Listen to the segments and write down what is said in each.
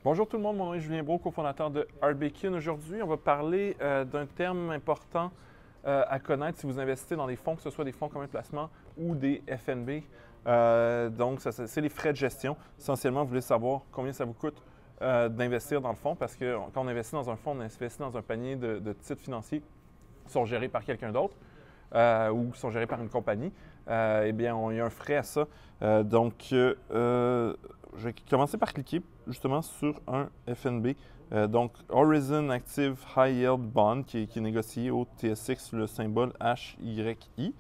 Bonjour tout le monde, mon nom est Julien Brault, cofondateur de Arbekin. Aujourd'hui, on va parler d'un terme important à connaître si vous investissez dans des fonds, que ce soit des fonds communs de placement ou des FNB. Donc, c'est les frais de gestion. Essentiellement, vous voulez savoir combien ça vous coûte d'investir dans le fonds parce que quand on investit dans un fonds, on investit dans un panier de titres financiers qui sont gérés par quelqu'un d'autre ou qui sont gérés par une compagnie. Eh bien, il y a un frais à ça. Je vais commencer par cliquer justement sur un FNB. Donc, Horizon Active High Yield Bond qui est négocié au TSX, le symbole HYI.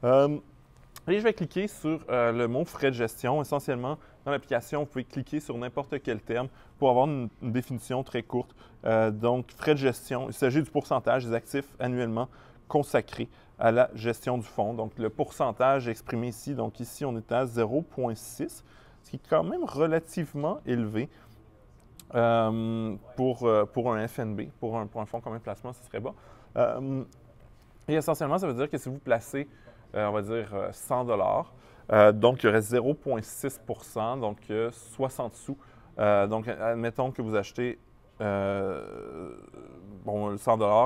Et je vais cliquer sur le mot frais de gestion. Essentiellement, dans l'application, vous pouvez cliquer sur n'importe quel terme pour avoir une définition très courte. Donc, frais de gestion, il s'agit du pourcentage des actifs annuellement consacrés à la gestion du fonds. Donc, le pourcentage exprimé ici, donc ici, on est à 0,6, ce qui est quand même relativement élevé pour un FNB, pour un fonds commun de placement, ce serait bas. Et essentiellement, ça veut dire que si vous placez, on va dire 100 donc il y aurait 0,6 donc 60 sous. Donc, admettons que vous achetez 100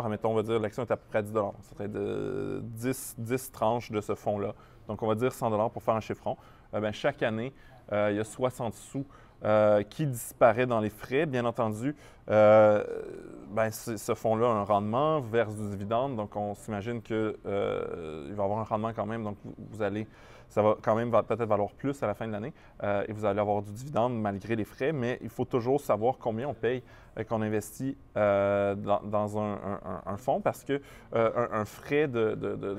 admettons, on va dire l'action est à peu près à 10 ça serait de 10 tranches de ce fonds-là. Donc, on va dire 100 pour faire un chiffron. Chaque année, il y a 60 sous qui disparaît dans les frais. Bien entendu, ce fonds-là a un rendement verse du dividende. Donc, on s'imagine qu'il va avoir un rendement quand même. Donc, ça va quand même peut-être valoir plus à la fin de l'année et vous allez avoir du dividende malgré les frais. Mais il faut toujours savoir combien on paye quand on investit dans un fonds parce que un frais de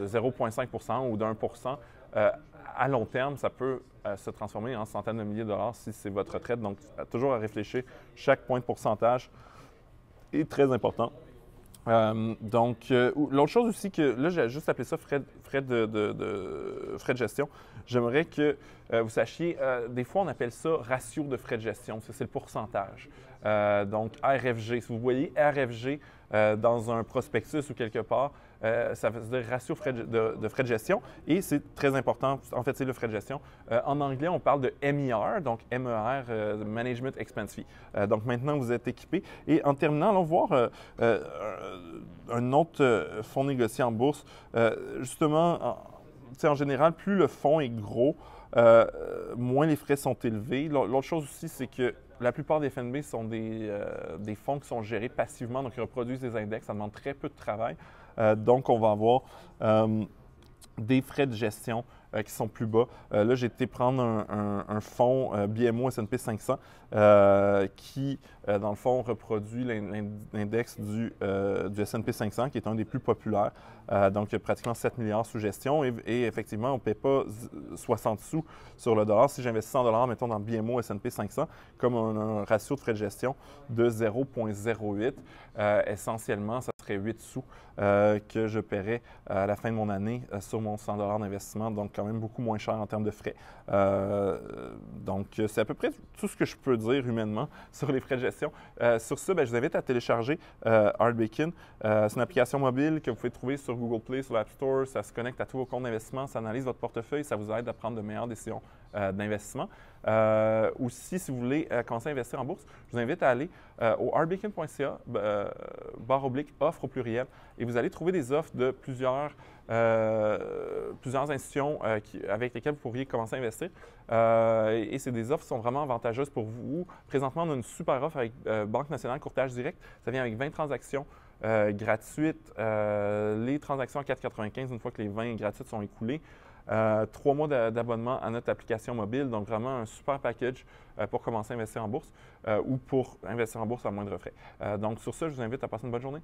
0,5 ou de 1 à long terme, ça peut se transformer en centaines de milliers de dollars si c'est votre retraite. Donc, toujours à réfléchir. Chaque point de pourcentage est très important. L'autre chose aussi que, là, j'ai juste appelé ça frais de gestion. J'aimerais que vous sachiez, des fois, on appelle ça ratio de frais de gestion. Ça, c'est le pourcentage. Donc, RFG. Si vous voyez RFG dans un prospectus ou quelque part, ça veut dire ratio de frais de gestion et c'est très important. En fait, c'est le frais de gestion. En anglais, on parle de MER, donc MER, Management Expense Fee. Donc, maintenant, vous êtes équipé. Et en terminant, allons voir un autre fonds négocié en bourse. Justement, en général, plus le fonds est gros, moins les frais sont élevés. L'autre chose aussi, c'est que la plupart des FNB sont des fonds qui sont gérés passivement, donc ils reproduisent des index. Ça demande très peu de travail. Donc, on va avoir des frais de gestion qui sont plus bas. Là, j'ai été prendre un fonds BMO S&P 500 qui, dans le fond, reproduit l'index du S&P 500, qui est un des plus populaires. Donc, il y a pratiquement 7 milliards sous gestion et effectivement, on ne paie pas 60 sous sur le dollar. Si j'investis 100 mettons, dans BMO S&P 500, comme un ratio de frais de gestion de 0,08, essentiellement, ça serait 8 sous que je paierais à la fin de mon année sur mon 100 d'investissement, donc quand même beaucoup moins cher en termes de frais. Donc, c'est à peu près tout ce que je peux dire humainement sur les frais de gestion. Sur ça, je vous invite à télécharger Arbekin. C'est une application mobile que vous pouvez trouver sur Google Play, sur l'App Store. Ça se connecte à tous vos comptes d'investissement, ça analyse votre portefeuille, ça vous aide à prendre de meilleures décisions d'investissement. Aussi, si vous voulez commencer à investir en bourse, je vous invite à aller au arbekin.ca /offre au pluriel et vous allez trouver des offres de plusieurs institutions avec lesquelles vous pourriez commencer à investir. Et c'est des offres qui sont vraiment avantageuses pour vous. Présentement, on a une super offre avec Banque nationale courtage direct. Ça vient avec 20 transactions gratuites. Les transactions à 4,95 une fois que les 20 gratuites sont écoulées. 3 mois d'abonnement à notre application mobile, donc vraiment un super package pour commencer à investir en bourse ou pour investir en bourse à moindre frais. Donc sur ça, je vous invite à passer une bonne journée.